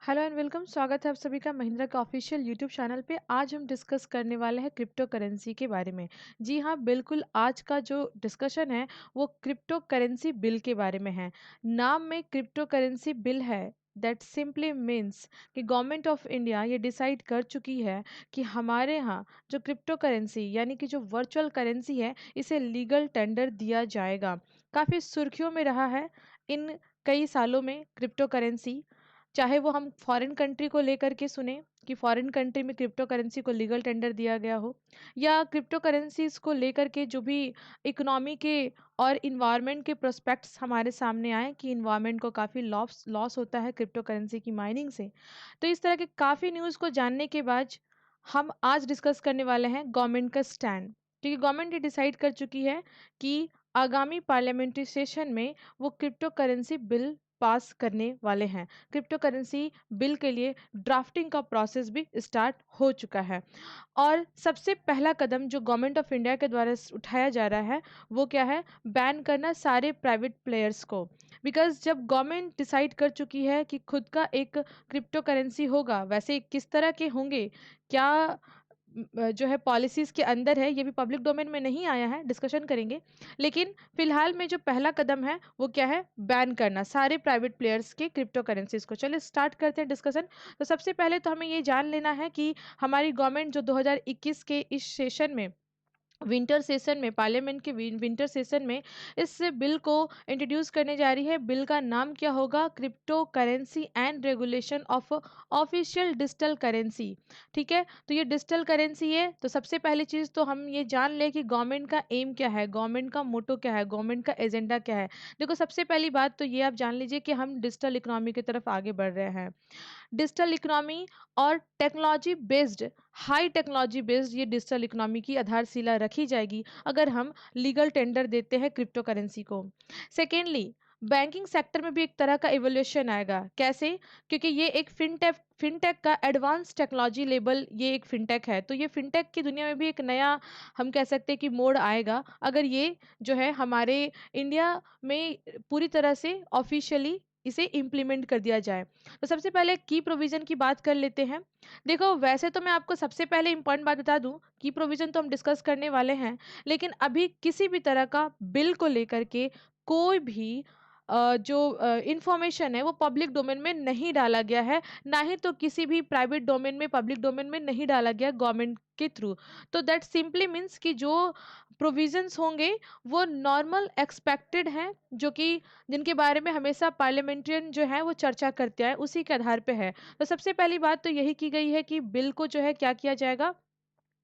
Hello and welcome. स्वागत है आप सभी का महिंद्रा का ऑफिशियल यूट्यूब चैनल पे। आज हम डिस्कस करने वाले हैं क्रिप्टो करेंसी के बारे में। जी हाँ, बिल्कुल। आज का जो डिस्कशन है वो क्रिप्टो करेंसी बिल के बारे में है। नाम में क्रिप्टो करेंसी बिल है, दैट सिंपली मीन्स कि गवर्नमेंट ऑफ इंडिया ये डिसाइड कर चुकी है कि हमारे यहाँ जो क्रिप्टो करेंसी यानी कि जो वर्चुअल करेंसी है इसे लीगल टेंडर दिया जाएगा। काफ़ी सुर्खियों में रहा है इन कई सालों में क्रिप्टो करेंसी। चाहे वो हम फॉरेन कंट्री को लेकर के सुने कि फॉरेन कंट्री में क्रिप्टो करेंसी को लीगल टेंडर दिया गया हो, या क्रिप्टो करेंसीज को लेकर के जो भी इकोनॉमी के और इन्वायरमेंट के प्रोस्पेक्ट्स हमारे सामने आए कि इन्वायरमेंट को काफ़ी लॉस लॉस होता है क्रिप्टो करेंसी की माइनिंग से। तो इस तरह के काफ़ी न्यूज़ को जानने के बाद हम आज डिस्कस करने वाले हैं गवर्नमेंट का स्टैंड, क्योंकि गवर्नमेंट ये डिसाइड कर चुकी है कि आगामी पार्लियामेंट्री सेशन में वो क्रिप्टो करेंसी बिल पास करने वाले हैं। क्रिप्टो करेंसी बिल के लिए ड्राफ्टिंग का प्रोसेस भी स्टार्ट हो चुका है। और सबसे पहला कदम जो गवर्नमेंट ऑफ इंडिया के द्वारा उठाया जा रहा है वो क्या है? बैन करना सारे प्राइवेट प्लेयर्स को। बिकॉज जब गवर्नमेंट डिसाइड कर चुकी है कि खुद का एक क्रिप्टो करेंसी होगा, वैसे किस तरह के होंगे, क्या जो है पॉलिसीज़ के अंदर है, ये भी पब्लिक डोमेन में नहीं आया है, डिस्कशन करेंगे। लेकिन फिलहाल में जो पहला कदम है वो क्या है? बैन करना सारे प्राइवेट प्लेयर्स के क्रिप्टो करेंसीज को। चलिए स्टार्ट करते हैं डिस्कशन। तो सबसे पहले तो हमें ये जान लेना है कि हमारी गवर्नमेंट जो 2021 के इस सेशन में, विंटर सेशन में, पार्लियामेंट के विंटर सेशन में इस बिल को इंट्रोड्यूस करने जा रही है। बिल का नाम क्या होगा? Crypto currency and regulation of official digital currency. ठीक है, तो ये डिजिटल करेंसी है। तो सबसे पहली चीज़ तो हम ये जान ले कि गवर्नमेंट का एम क्या है, गवर्नमेंट का मोटो क्या है, गवर्नमेंट का एजेंडा क्या है। देखो, सबसे पहली बात तो ये आप जान लीजिए कि हम डिजिटल इकोनॉमी की तरफ आगे बढ़ रहे हैं। डिजिटल इकोनॉमी और technology based, high technology based ये डिजिटल इकोनॉमी की आधारशिला रखी जाएगी अगर हम लीगल टेंडर देते हैं क्रिप्टो करेंसी को। सेकेंडली, बैंकिंग सेक्टर में भी एक तरह का इवोल्यूशन आएगा। कैसे? क्योंकि ये एक फिनटेक का एडवांस टेक्नोलॉजी लेबल, ये एक फिनटेक है, तो ये फिनटेक की दुनिया में भी एक नया, हम कह सकते हैं कि मोड़ आएगा अगर ये जो है हमारे इंडिया में पूरी तरह से ऑफिशियली इसे इम्प्लीमेंट कर दिया जाए। तो सबसे पहले की प्रोविज़न की बात कर लेते हैं। देखो, वैसे तो मैं आपको सबसे पहले इम्पॉर्टेंट बात बता दूं, की प्रोविज़न तो हम डिस्कस करने वाले हैं, लेकिन अभी किसी भी तरह का बिल को लेकर के कोई भी जो इंफॉर्मेशन है वो पब्लिक डोमेन में नहीं डाला गया है, ना ही तो किसी भी प्राइवेट डोमेन में, पब्लिक डोमेन में नहीं डाला गया गवर्नमेंट के थ्रू। तो दैट सिंपली मीन्स कि जो प्रोविजंस होंगे वो नॉर्मल एक्सपेक्टेड हैं, जो कि जिनके बारे में हमेशा पार्लियामेंट्रियन जो है वो चर्चा करते हैं, उसी के आधार पे है। तो सबसे पहली बात तो यही की गई है कि बिल को जो है क्या किया जाएगा?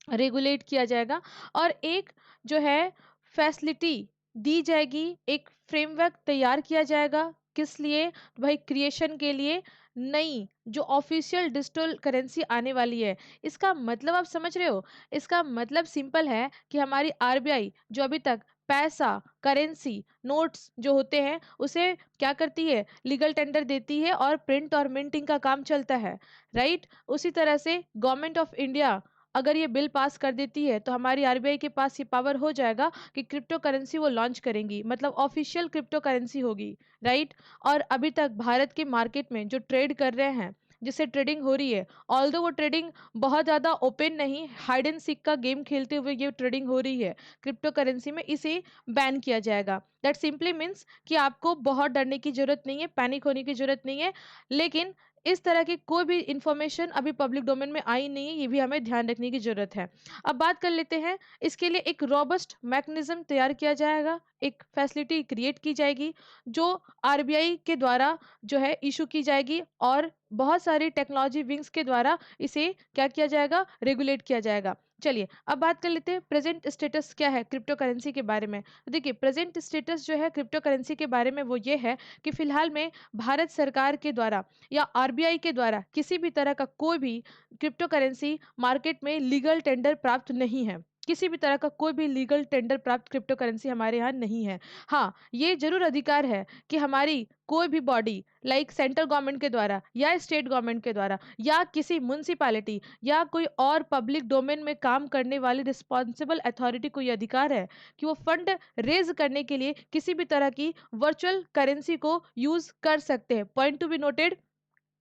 रेगुलेट किया जाएगा। और एक जो है फैसिलिटी दी जाएगी, एक फ्रेमवर्क तैयार किया जाएगा। किस लिए? भाई, क्रिएशन के लिए। नई जो ऑफिशियल डिजिटल करेंसी आने वाली है, इसका मतलब आप समझ रहे हो? इसका मतलब सिंपल है कि हमारी आरबीआई जो अभी तक पैसा, करेंसी, नोट्स जो होते हैं उसे क्या करती है? लीगल टेंडर देती है और प्रिंट और मिंटिंग का काम चलता है, राइट? उसी तरह से गवर्नमेंट ऑफ इंडिया अगर ये बिल पास कर देती है तो हमारी आरबीआई के पास ये पावर हो जाएगा कि क्रिप्टो करेंसी वो लॉन्च करेंगी, मतलब ऑफिशियल क्रिप्टो करेंसी होगी, राइट? और अभी तक भारत के मार्केट में जो ट्रेड कर रहे हैं, जिससे ट्रेडिंग हो रही है, ऑल्दो वो ट्रेडिंग बहुत ज़्यादा ओपन नहीं, हाइड एंड सीक का गेम खेलते हुए ये ट्रेडिंग हो रही है क्रिप्टो करेंसी में, इसे बैन किया जाएगा। दैट सिंपली मीन्स कि आपको बहुत डरने की जरूरत नहीं है, पैनिक होने की जरूरत नहीं है। लेकिन इस तरह की कोई भी इंफॉर्मेशन अभी पब्लिक डोमेन में आई नहीं है, ये भी हमें ध्यान रखने की जरूरत है। अब बात कर लेते हैं, इसके लिए एक रोबस्ट मैकेनिज्म तैयार किया जाएगा, एक फैसिलिटी क्रिएट की जाएगी जो आरबीआई के द्वारा जो है इशू की जाएगी, और बहुत सारी टेक्नोलॉजी विंग्स के द्वारा इसे क्या किया जाएगा? रेगुलेट किया जाएगा। चलिए अब बात कर लेते हैं प्रेजेंट स्टेटस क्या है क्रिप्टो करेंसी के बारे में। देखिए, प्रेजेंट स्टेटस जो है क्रिप्टो करेंसी के बारे में वो ये है कि फिलहाल में भारत सरकार के द्वारा या आरबीआई के द्वारा किसी भी तरह का कोई भी क्रिप्टो करेंसी मार्केट में लीगल टेंडर प्राप्त नहीं है। किसी भी तरह का कोई भी लीगल टेंडर प्राप्त क्रिप्टो करेंसी हमारे यहाँ नहीं है। हाँ, ये जरूर अधिकार है कि हमारी कोई भी बॉडी, लाइक सेंट्रल गवर्नमेंट के द्वारा या स्टेट गवर्नमेंट के द्वारा या किसी म्युनिसिपैलिटी या कोई और पब्लिक डोमेन में काम करने वाली रिस्पॉन्सिबल अथॉरिटी को ये अधिकार है कि वो फंड रेज करने के लिए किसी भी तरह की वर्चुअल करेंसी को यूज कर सकते हैं। पॉइंट टू बी नोटेड,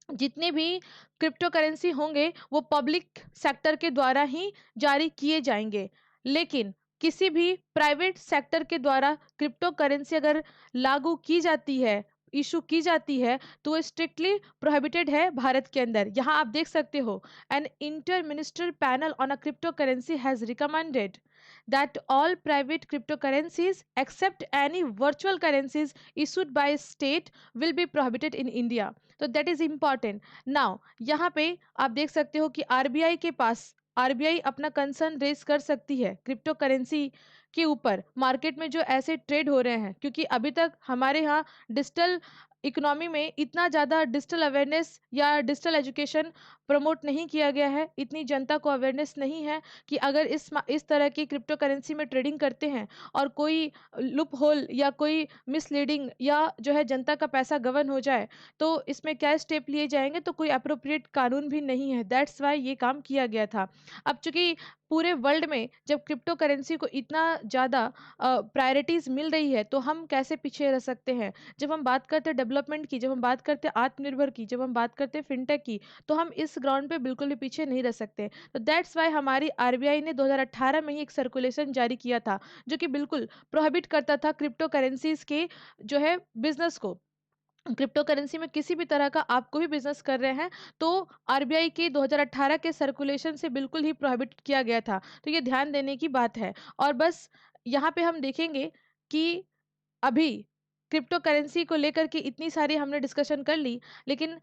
जितने भी क्रिप्टो करेंसी होंगे वो पब्लिक सेक्टर के द्वारा ही जारी किए जाएंगे। लेकिन किसी भी प्राइवेट सेक्टर के द्वारा क्रिप्टो करेंसी अगर लागू की जाती है, इशू की जाती है, तो वो स्ट्रिक्टली प्रोहिबिटेड है भारत के अंदर। यहाँ आप देख सकते हो, an inter ministerial panel on a crypto currency has recommended that all private cryptocurrencies except any virtual currencies issued by state will be prohibited in India। तो दैट इज इम्पॉर्टेंट। नाउ यहाँ पे आप देख सकते हो कि आरबीआई के पास, RBI अपना कंसर्न रेज कर सकती है क्रिप्टो करेंसी के ऊपर मार्केट में जो ऐसे ट्रेड हो रहे हैं, क्योंकि अभी तक हमारे यहाँ डिजिटल इकोनॉमी में इतना ज़्यादा डिजिटल अवेयरनेस या डिजिटल एजुकेशन प्रमोट नहीं किया गया है, इतनी जनता को अवेयरनेस नहीं है कि अगर इस तरह की क्रिप्टो करेंसी में ट्रेडिंग करते हैं और कोई लुप होल या कोई मिसलीडिंग या जो है जनता का पैसा गवन हो जाए, तो इसमें क्या स्टेप लिए जाएंगे, तो कोई अप्रोप्रिएट कानून भी नहीं है। दैट्स वाई ये काम किया गया था। अब चूंकि पूरे वर्ल्ड में जब क्रिप्टो करेंसी को इतना ज़्यादा प्रायोरिटीज़ मिल रही है, तो हम कैसे पीछे रह सकते हैं। जब हम बात करते हैं डेवलपमेंट की, जब हम बात करते हैं आत्मनिर्भर की, जब हम बात करते हैं फिनटेक की, तो हम इस ग्राउंड पे बिल्कुल भी पीछे नहीं रह सकते। तो दैट्स वाई हमारी आरबीआई ने 2018 में ही एक सर्कुलेशन जारी किया था, जो कि बिल्कुल प्रोहिबिट करता था क्रिप्टो करेंसीज के जो है बिजनेस को। क्रिप्टो करेंसी में किसी भी तरह का आप कोई भी बिजनेस कर रहे हैं, तो आरबीआई के 2018 के सर्कुलेशन से बिल्कुल ही प्रोहिबिट किया गया था। तो ये ध्यान देने की बात है। और बस यहाँ पे हम देखेंगे कि अभी क्रिप्टो करेंसी को लेकर के इतनी सारी हमने डिस्कशन कर ली, लेकिन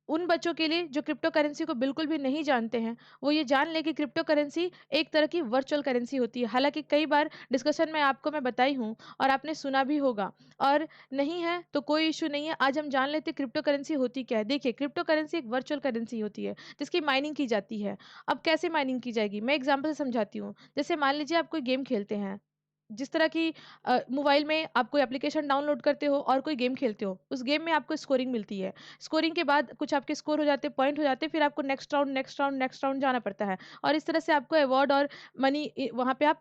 उन बच्चों के लिए जो क्रिप्टो करेंसी को बिल्कुल भी नहीं जानते हैं, वो ये जान ले कि क्रिप्टो करेंसी एक तरह की वर्चुअल करेंसी होती है। हालांकि कई बार डिस्कशन में आपको मैं बताई हूँ और आपने सुना भी होगा, और नहीं है तो कोई इशू नहीं है। आज हम जान लेते क्रिप्टो करेंसी होती क्या है। देखिए, क्रिप्टो करेंसी एक वर्चुअल करेंसी होती है जिसकी माइनिंग की जाती है। अब कैसे माइनिंग की जाएगी, मैं एग्जाम्पल से समझाती हूँ। जैसे मान लीजिए आप कोई गेम खेलते हैं, जिस तरह की मोबाइल में आप कोई एप्लीकेशन डाउनलोड करते हो और कोई गेम खेलते हो, उस गेम में आपको स्कोरिंग मिलती है। स्कोरिंग के बाद कुछ आपके स्कोर हो जाते हैं, पॉइंट हो जाते हैं, फिर आपको next round next round next round जाना पड़ता है, और इस तरह से आपको अवार्ड और मनी वहाँ पे आप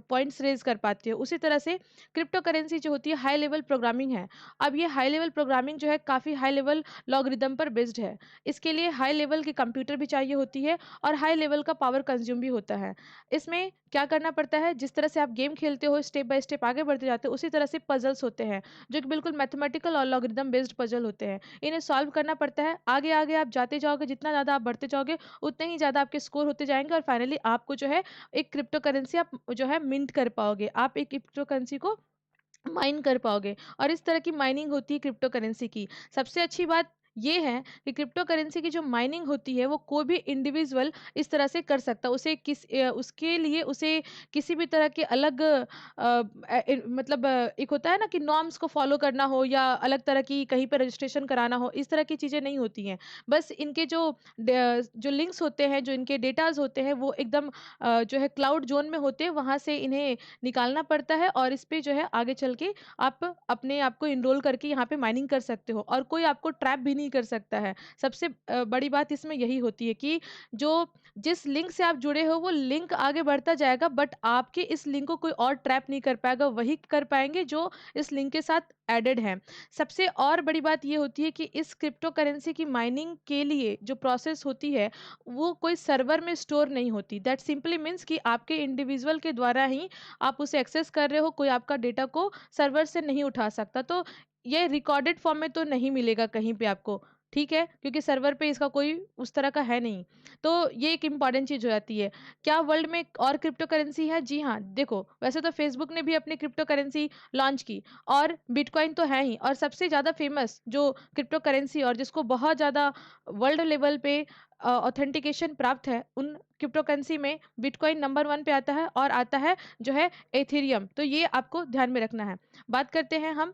पॉइंट्स रेज कर पाते हो। उसी तरह से क्रिप्टो करेंसी जो होती है हाई लेवल प्रोग्रामिंग है। अब ये हाई लेवल प्रोग्रामिंग जो है काफ़ी हाई लेवल लॉगरिदम पर बेस्ड है। इसके लिए हाई लेवल की कंप्यूटर भी चाहिए होती है और हाई लेवल का पावर कंज्यूम भी होता है। इसमें क्या करना पड़ता है, जिस तरह से आप गेम खेलते हो स्टेप बाय स्टेप आगे बढ़ते जाते हो, उसी तरह से पजल्स होते हैं जो कि बिल्कुल मैथमेटिकल और लॉगरिदम बेस्ड पजल होते हैं। इन्हें सॉल्व करना पड़ता है। आगे आगे आप जाते जाओगे, जितना ज़्यादा आप बढ़ते जाओगे उतने ही ज़्यादा आपके स्कोर होते जाएंगे, और फाइनली आपको जो है एक क्रिप्टो करेंसी आप जो है मिंट कर पाओगे, आप एक क्रिप्टो करेंसी को माइन कर पाओगे। और इस तरह की माइनिंग होती है क्रिप्टो करेंसी की। सबसे अच्छी बात ये है कि क्रिप्टो करेंसी की जो माइनिंग होती है वो कोई भी इंडिविजुअल इस तरह से कर सकता है। उसके लिए उसे किसी भी तरह के अलग मतलब एक होता है ना कि नॉर्म्स को फॉलो करना हो, या अलग तरह की कहीं पर रजिस्ट्रेशन कराना हो, इस तरह की चीज़ें नहीं होती हैं। बस इनके जो लिंक्स होते हैं, जो इनके डेटाज होते हैं, वो एकदम जो है क्लाउड जोन में होते हैं, वहाँ से इन्हें निकालना पड़ता है, और इस पे जो है आगे चल के आप अपने आप को इनरोल करके यहाँ पे माइनिंग कर सकते हो, और कोई आपको ट्रैप भी नहीं कर सकता है। सबसे बड़ी बात इसमें यही होती है कि जो जिस लिंक से आप जुड़े हो वो लिंक आगे बढ़ता जाएगा, बट आपके इस लिंक को कोई और ट्रैप नहीं कर पाएगा, वही कर पाएंगे जो इस लिंक के साथ एडेड हैं। सबसे और बड़ी बात ये होती है कि इस क्रिप्टो करेंसी की माइनिंग के लिए जो प्रोसेस होती है वो कोई सर्वर में स्टोर नहीं होती। दैट सिंपली मीन्स कि आपके इंडिविजुअल के द्वारा ही आप उसे एक्सेस कर रहे हो, कोई आपका डेटा को सर्वर से नहीं उठा सकता। तो ये रिकॉर्डेड फॉर्म में तो नहीं मिलेगा कहीं पे आपको, ठीक है, क्योंकि सर्वर पे इसका कोई उस तरह का है नहीं। तो ये एक इंपॉर्टेंट चीज हो जाती है। क्या वर्ल्ड में और क्रिप्टो करेंसी है? जी हाँ, देखो, वैसे तो फेसबुक ने भी अपनी क्रिप्टो करेंसी लॉन्च की, और बिटकॉइन तो है ही, और सबसे ज्यादा फेमस जो क्रिप्टो करेंसी और जिसको बहुत ज्यादा वर्ल्ड लेवल पे ऑथेंटिकेशन प्राप्त है, उन क्रिप्टो करेंसी में बिटकॉइन नंबर 1 पे आता है, और आता है जो है एथेरियम। तो ये आपको ध्यान में रखना है। बात करते हैं हम,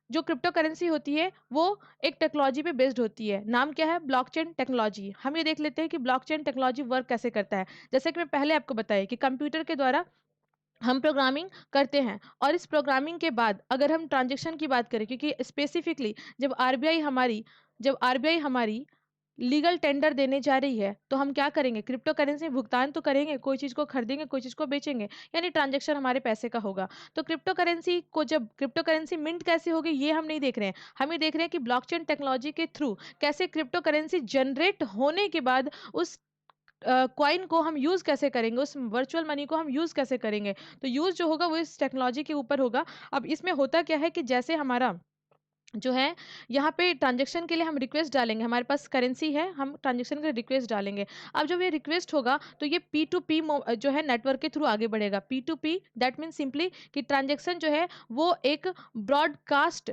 जो क्रिप्टो करेंसी होती है वो एक टेक्नोलॉजी पे बेस्ड होती है। नाम क्या है? Blockchain technology. हम ये देख लेते हैं कि ब्लॉकचेन टेक्नोलॉजी वर्क कैसे करता है। जैसे कि मैं पहले आपको बताया कि कंप्यूटर के द्वारा हम प्रोग्रामिंग करते हैं, और इस प्रोग्रामिंग के बाद अगर हम ट्रांजेक्शन की बात करें, क्योंकि स्पेसिफिकली जब आरबीआई हमारी लीगल टेंडर देने जा रही है, तो हम क्या करेंगे? क्रिप्टो करेंसी में भुगतान तो करेंगे, कोई चीज़ को खरीदेंगे, कोई चीज़ को बेचेंगे, यानी ट्रांज़ैक्शन हमारे पैसे का होगा। तो क्रिप्टो करेंसी को जब क्रिप्टो करेंसी मिंट कैसे होगी, ये हम नहीं देख रहे हैं। हम ये देख रहे हैं कि ब्लॉकचेन टेक्नोलॉजी के थ्रू कैसे क्रिप्टो करेंसी जनरेट होने के बाद उस कॉइन को हम यूज़ कैसे करेंगे, उस वर्चुअल मनी को हम यूज़ कैसे करेंगे। तो यूज़ जो होगा वो इस टेक्नोलॉजी के ऊपर होगा। अब इसमें होता क्या है कि जैसे हमारा जो है यहाँ पे ट्रांजैक्शन के लिए हम रिक्वेस्ट डालेंगे, हमारे पास करेंसी है, हम ट्रांजैक्शन के लिए रिक्वेस्ट डालेंगे। अब जब ये रिक्वेस्ट होगा तो ये पी टू पी जो है नेटवर्क के थ्रू आगे बढ़ेगा। P to P that means simply कि ट्रांजैक्शन जो है वो एक ब्रॉडकास्ट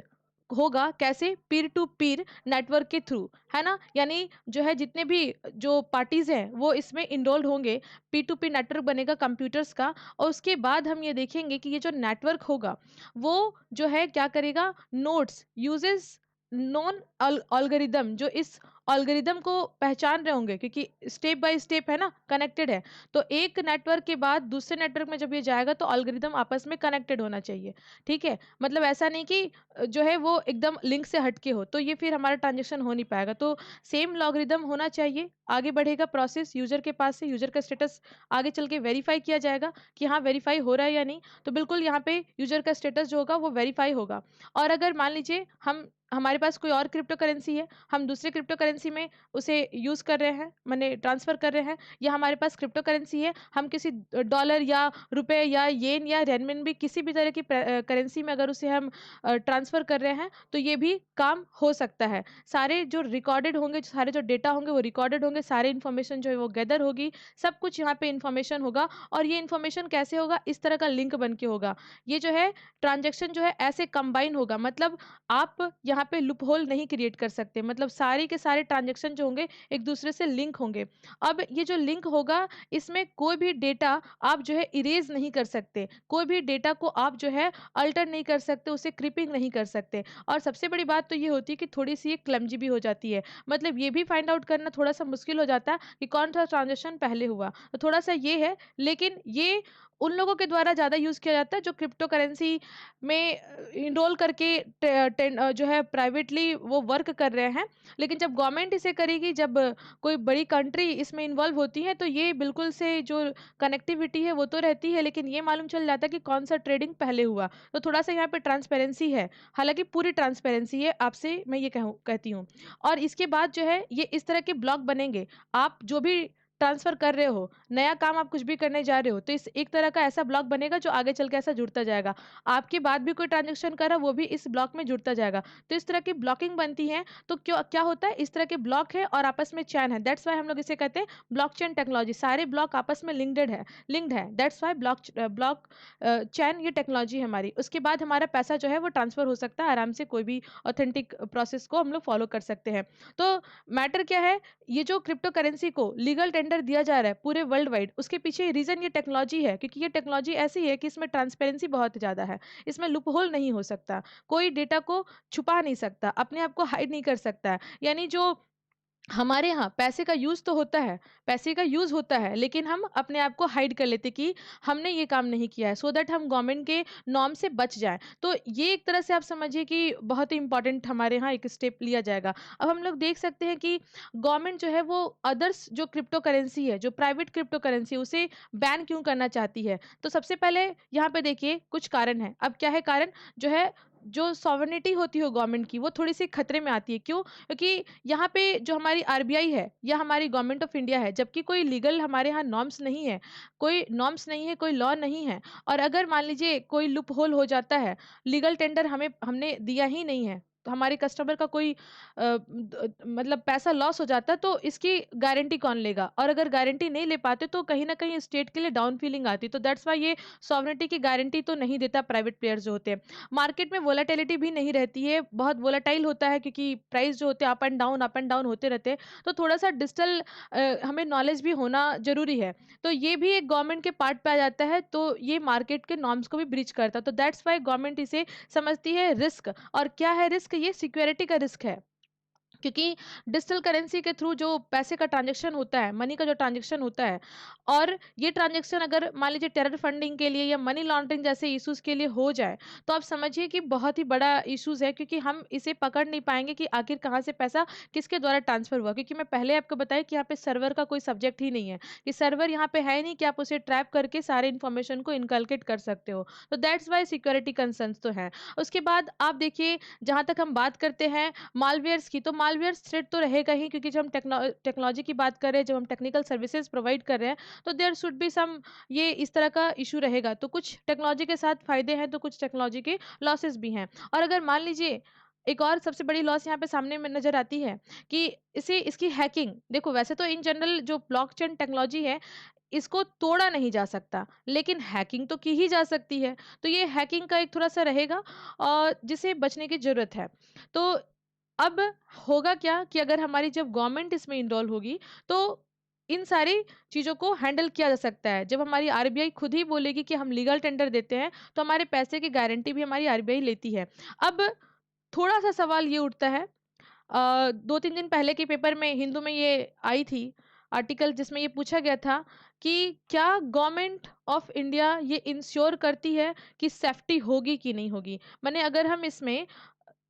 होगा, कैसे? पीर टू पीर नेटवर्क के थ्रू, है ना? यानी जो है जितने भी जो पार्टीज़ हैं वो इसमें इनरोल्ड होंगे, पी टू पी नेटवर्क बनेगा कंप्यूटर्स का। और उसके बाद हम ये देखेंगे कि ये जो नेटवर्क होगा वो जो है क्या करेगा? नोड्स यूजेस नॉन एल्गोरिदम, जो इस एल्गोरिदम को पहचान रहे होंगे, क्योंकि स्टेप बाय स्टेप है ना, कनेक्टेड है। तो एक नेटवर्क के बाद दूसरे नेटवर्क में जब ये जाएगा तो एल्गोरिदम आपस में कनेक्टेड होना चाहिए। ठीक है? मतलब ऐसा नहीं कि जो है वो एकदम लिंक से हटके हो, तो ये फिर हमारा ट्रांजेक्शन हो नहीं पाएगा। तो सेम लॉगरिदम होना चाहिए, आगे बढ़ेगा प्रोसेस यूजर के पास से, यूजर का स्टेटस आगे चल के वेरीफाई किया जाएगा कि हाँ वेरीफाई हो रहा है या नहीं। तो बिल्कुल यहाँ पे यूजर का स्टेटस जो होगा वो वेरीफाई होगा। और अगर मान लीजिए हमारे पास कोई और क्रिप्टो करेंसी है, हम दूसरे क्रिप्टो करेंसी में उसे यूज़ कर रहे हैं, माने ट्रांसफ़र कर रहे हैं, या हमारे पास क्रिप्टो करेंसी है, हम किसी डॉलर या रुपए या येन या रेनमिनबी किसी भी तरह की करेंसी में अगर उसे हम ट्रांसफ़र कर रहे हैं, तो ये भी काम हो सकता है। सारे जो रिकॉर्डेड होंगे, सारे जो डेटा होंगे वो रिकॉर्डेड होंगे, सारे इन्फॉर्मेशन जो है वो गैदर होगी, सब कुछ यहाँ पे इन्फॉर्मेशन होगा। और ये इन्फॉर्मेशन कैसे होगा? इस तरह का लिंक बन के होगा। ये जो है ट्रांज़ैक्शन जो है ऐसे कंबाइन होगा, मतलब आप यहाँ पे लूप होल नहीं क्रिएट कर सकते, मतलब सारे के सारे ट्रांज़ैक्शन जो होंगे एक दूसरे से लिंक होंगे। अब ये जो लिंक होगा इसमें कोई भी डेटा आप जो है इरेज़ नहीं कर सकते, कोई भी डेटा को आप जो है अल्टर नहीं कर सकते, उसे क्रिपिंग नहीं कर सकते। और सबसे बड़ी बात तो ये होती है कि थोड़ी-सी ये क्लमज़ी भी हो जाती है। मतलब ये भी फाइंड आउट करना थोड़ा-सा मुश्किल हो जाता है कि कौन-सा ट्रांज़ैक्शन पहले हुआ। तो थोड़ा-सा ये है, लेकिन ये उन लोगों के द्वारा ज़्यादा यूज़ किया जाता है जो क्रिप्टो करेंसी में इनरोल करके जो है प्राइवेटली वो वर्क कर रहे हैं। लेकिन जब गवर्नमेंट इसे करेगी, जब कोई बड़ी कंट्री इसमें इन्वॉल्व होती है, तो ये बिल्कुल से जो कनेक्टिविटी है वो तो रहती है, लेकिन ये मालूम चल जाता है कि कौन-सा ट्रेडिंग पहले हुआ। तो थोड़ा-सा यहाँ पे ट्रांसपेरेंसी है। हालाँकि पूरी ट्रांसपेरेंसी है, आपसे मैं ये कहती हूँ। और इसके बाद जो है ये इस तरह के ब्लॉक बनेंगे। आप जो भी ट्रांसफ़र कर रहे हो, नया काम आप कुछ भी करने जा रहे हो, तो इस एक तरह का ऐसा ब्लॉक बनेगा जो आगे चल के ऐसा जुड़ता जाएगा। आपके बाद भी कोई ट्रांज़ैक्शन कर रहा है, वो भी इस ब्लॉक में जुड़ता जाएगा। तो इस तरह की ब्लॉकिंग बनती है, तो क्यों क्या होता है? इस तरह के ब्लॉक है और आपस में चैन है। दैट्स व्हाई हम लोग इसे कहते हैं ब्लॉकचेन टेक्नोलॉजी। सारे ब्लॉक आपस में लिंक्ड है। दैट्स व्हाई चैन ये टेक्नोलॉजी है हमारी। उसके बाद हमारा पैसा जो है वो ट्रांसफ़र हो सकता है आराम से, कोई भी ऑथेंटिक प्रोसेस को हम लोग फ़ॉलो कर सकते हैं। तो मैटर क्या है? ये जो क्रिप्टो करेंसी को लीगल टेंडर दिया जा रहा है पूरे वर्ल्ड वाइड, उसके पीछे रीज़न ये टेक्नोलॉजी है, क्योंकि ये टेक्नोलॉजी ऐसी है कि इसमें ट्रांसपेरेंसी बहुत ज़्यादा है। इसमें लूपहोल नहीं हो सकता, कोई डेटा को छुपा नहीं सकता, अपने आप को हाइड नहीं कर सकता है। यानी जो हमारे यहाँ पैसे का यूज़ तो होता है, पैसे का यूज़ होता है, लेकिन हम अपने आप को हाइड कर लेते कि हमने ये काम नहीं किया है, सो दैट हम गवर्नमेंट के नॉर्म से बच जाएँ। तो ये एक तरह से आप समझिए कि बहुत ही इम्पोर्टेंट हमारे यहाँ एक स्टेप लिया जाएगा। अब हम लोग देख सकते हैं कि गवर्नमेंट जो है वो अदर्स जो क्रिप्टो करेंसी है, जो प्राइवेट क्रिप्टो करेंसी है, उसे बैन क्यों करना चाहती है? तो सबसे पहले यहाँ पे देखिए कुछ कारण हैं। अब क्या है कारण? जो है जो सॉवरेनिटी होती है गवर्नमेंट की, वो थोड़ी-सी खतरे में आती है। क्यों? क्योंकि यहाँ पे जो हमारी आरबीआई है या हमारी गवर्नमेंट ऑफ इंडिया है, जबकि कोई लीगल हमारे यहाँ नॉर्म्स नहीं है, कोई लॉ नहीं है, और अगर मान लीजिए कोई लूप होल हो जाता है, लीगल टेंडर हमने दिया ही नहीं है, तो हमारे कस्टमर का कोई मतलब पैसा लॉस हो जाता है, तो इसकी गारंटी कौन लेगा? और अगर गारंटी नहीं ले पाते तो कहीं न कहीं स्टेट के लिए डाउन फीलिंग आती है। तो दैट्स व्हाई ये सॉवरेनिटी की गारंटी तो नहीं देता प्राइवेट प्लेयर्स जो होते हैं। मार्केट में वोलेटिलिटी भी नहीं रहती है, बहुत वोलेटाइल होता है, क्योंकि प्राइस जो होते हैं अप एंड डाउन होते रहते हैं। तो थोड़ा-सा डिजिटल हमें नॉलेज भी होना ज़रूरी है। तो ये भी एक गवर्नमेंट के पार्ट पे आ जाता है, तो ये मार्केट के नॉर्म्स को भी ब्रीच करता है। तो दैट्स व्हाई गवर्नमेंट इसे समझती है रिस्क। और क्या है रिस्क? ये सिक्योरिटी का रिस्क है। क्योंकि डिजिटल करेंसी के थ्रू जो पैसे का ट्रांजैक्शन होता है, मनी का जो ट्रांजैक्शन होता है, और ये ट्रांजैक्शन अगर मान लीजिए टेरर फंडिंग के लिए या मनी लॉन्ड्रिंग जैसे इश्यूज के लिए हो जाए, तो आप समझिए कि बहुत ही बड़ा इश्यूज है, क्योंकि हम इसे पकड़ नहीं पाएंगे कि आखिर कहाँ से पैसा किसके द्वारा ट्रांसफर हुआ। क्योंकि मैं पहले आपको बताया कि यहाँ पे सर्वर का कोई सब्जेक्ट ही नहीं है, कि सर्वर यहाँ पे है नहीं कि आप उसे ट्रैप करके सारे इन्फॉर्मेशन को इनकलकेट कर सकते हो। तो दैट्स वाई सिक्योरिटी कंसर्न्स तो है। उसके बाद आप देखिए, जहाँ तक हम बात करते हैं मालवेयर्स की, तो मालवेयर्स थ्रेट तो रहेगा ही, क्योंकि जब हम टेक्नोलॉजी की बात कर रहे हैं, जब हम टेक्निकल सर्विसेज प्रोवाइड कर रहे हैं, तो देयर शुड बी सम, ये इस तरह का इशू रहेगा। तो कुछ टेक्नोलॉजी के साथ फायदे हैं, तो कुछ टेक्नोलॉजी के लॉसेस भी हैं। और अगर मान लीजिए एक और सबसे बड़ी लॉस यहाँ पे सामने में नजर आती है कि इसे इसकी हैकिंग, देखो वैसे तो इन जनरल जो ब्लॉकचेन टेक्नोलॉजी है, इसको तोड़ा नहीं जा सकता, लेकिन हैकिंग तो की ही जा सकती है। तो ये हैकिंग का एक थोड़ा-सा रहेगा और जिसे बचने की ज़रूरत है। तो अब होगा क्या कि अगर हमारी जब गवर्नमेंट इसमें इन्वॉल्व होगी, तो इन सारी चीज़ों को हैंडल किया जा सकता है। जब हमारी आरबीआई खुद ही बोलेगी कि हम लीगल टेंडर देते हैं, तो हमारे पैसे की गारंटी भी हमारी आरबीआई लेती है। अब थोड़ा-सा सवाल ये उठता है, 2-3 दिन पहले के पेपर में हिंदू में ये आई थी आर्टिकल, जिसमें ये पूछा गया था कि क्या गवर्नमेंट ऑफ इंडिया ये इंश्योर करती है कि सेफ्टी होगी कि नहीं होगी? माने अगर हम इसमें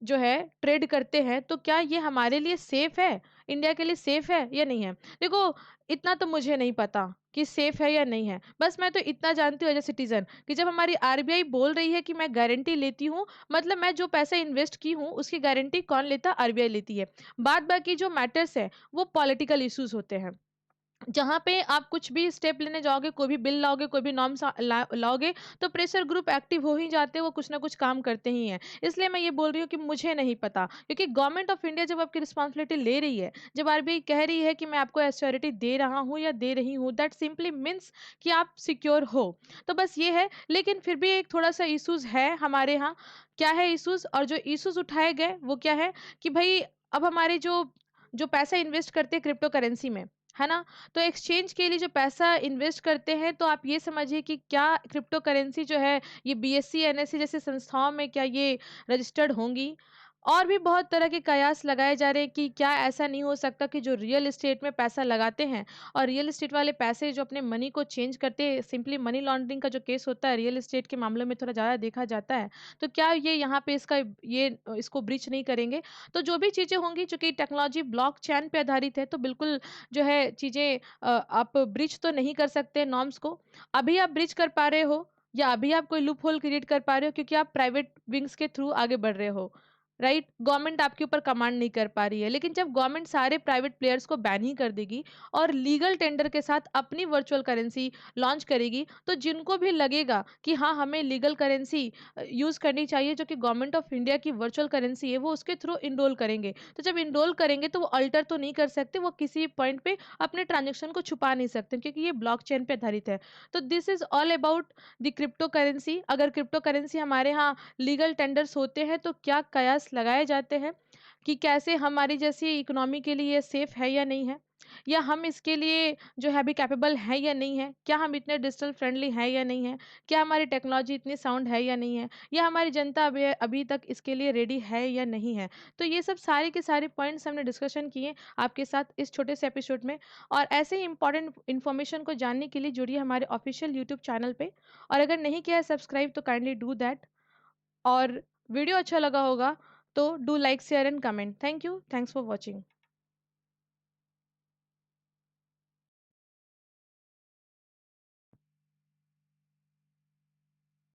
जो है ट्रेड करते हैं, तो क्या ये हमारे लिए सेफ है, इंडिया के लिए सेफ है या नहीं है? देखो, इतना तो मुझे नहीं पता कि सेफ है या नहीं है। बस मैं तो इतना जानती हूँ एज ए सिटीजन कि जब हमारी आरबीआई बोल रही है कि मैं गारंटी लेती हूँ, मतलब मैं जो पैसा इन्वेस्ट की हूँ उसकी गारंटी कौन लेता? आरबीआई लेती है। बाद बाकी जो मैटर्स है वो पॉलिटिकल इश्यूज होते हैं। जहाँ पे आप कुछ भी स्टेप लेने जाओगे, कोई भी बिल लाओगे, कोई भी नॉर्म्स लाओगे, तो प्रेशर ग्रुप एक्टिव हो ही जाते हैं, वो कुछ ना कुछ काम करते ही हैं। इसलिए मैं ये बोल रही हूँ कि मुझे नहीं पता, क्योंकि गवर्नमेंट ऑफ इंडिया जब आपकी रिस्पॉन्सिबिलिटी ले रही है, जब आरबीआई कह रही है कि मैं आपको एश्योरिटी दे रहा हूँ या दे रही हूँ, दैट सिंपली मीन्स कि आप सिक्योर हो। तो बस ये है, लेकिन फिर भी एक थोड़ा सा इशूज है हमारे यहाँ। क्या है इशूज? और जो इशूज उठाए गए वो क्या है कि भाई, अब हमारे जो जो पैसा इन्वेस्ट करते हैं क्रिप्टो करेंसी में, है ना? तो एक्सचेंज के लिए जो पैसा इन्वेस्ट करते हैं, तो आप ये समझिए कि क्या क्रिप्टो करेंसी जो है, ये बीएसई, एनएसई जैसे संस्थाओं में क्या ये रजिस्टर्ड होंगी? और भी बहुत तरह के कयास लगाए जा रहे हैं कि क्या ऐसा नहीं हो सकता कि जो रियल एस्टेट में पैसा लगाते हैं, और रियल एस्टेट वाले पैसे जो अपने मनी को चेंज करते हैं, सिंपली मनी लॉन्ड्रिंग का जो केस होता है रियल एस्टेट के मामलों में थोड़ा ज़्यादा देखा जाता है। तो क्या ये यहाँ पे इसका ये इसको ब्रीच नहीं करेंगे? तो जो भी चीज़ें होंगी, चूँकि टेक्नोलॉजी ब्लॉकचेन पे आधारित है, तो बिल्कुल जो है चीज़ें आप ब्रीच तो नहीं कर सकते नॉर्म्स को। अभी आप ब्रीच कर पा रहे हो, या अभी आप कोई लूप होल क्रिएट कर पा रहे हो, क्योंकि आप प्राइवेट विंग्स के थ्रू आगे बढ़ रहे हो, राइट? गवर्नमेंट आपके ऊपर कमांड नहीं कर पा रही है। लेकिन जब गवर्नमेंट सारे प्राइवेट प्लेयर्स को बैन ही कर देगी और लीगल टेंडर के साथ अपनी वर्चुअल करेंसी लॉन्च करेगी, तो जिनको भी लगेगा कि हाँ, हमें लीगल करेंसी यूज करनी चाहिए, जो कि गवर्नमेंट ऑफ इंडिया की वर्चुअल करेंसी है, वो उसके थ्रू इनरोल करेंगे। तो जब इनरोल करेंगे, तो वो अल्टर तो नहीं कर सकते, वो किसी पॉइंट पे अपने ट्रांजेक्शन को छुपा नहीं सकते, क्योंकि ये ब्लॉकचेन पे आधारित है। तो this is all about the crypto currency. अगर क्रिप्टो करेंसी हमारे यहाँ लीगल टेंडर्स होते हैं, तो क्या कयास लगाए जाते हैं कि कैसे हमारी जैसी इकोनॉमी के लिए ये सेफ है या नहीं है, या हम इसके लिए जो है अभी कैपेबल है या नहीं है, क्या हम इतने डिजिटल फ्रेंडली है या नहीं है, क्या हमारी टेक्नोलॉजी इतनी साउंड है या नहीं है, या हमारी जनता अभी अभी तक इसके लिए रेडी है या नहीं है। तो ये सब सारे के सारे पॉइंट्स हमने डिस्कशन किए आपके साथ इस छोटे से एपिसोड में। और ऐसे ही इंपॉर्टेंट इन्फॉर्मेशन को जानने के लिए जुड़िए हमारे ऑफिशियल यूट्यूब चैनल पे। और अगर नहीं किया है सब्सक्राइब, तो काइंडली डू दैट। और वीडियो अच्छा लगा होगा तो do like, share and comment. Thank you, thanks for watching.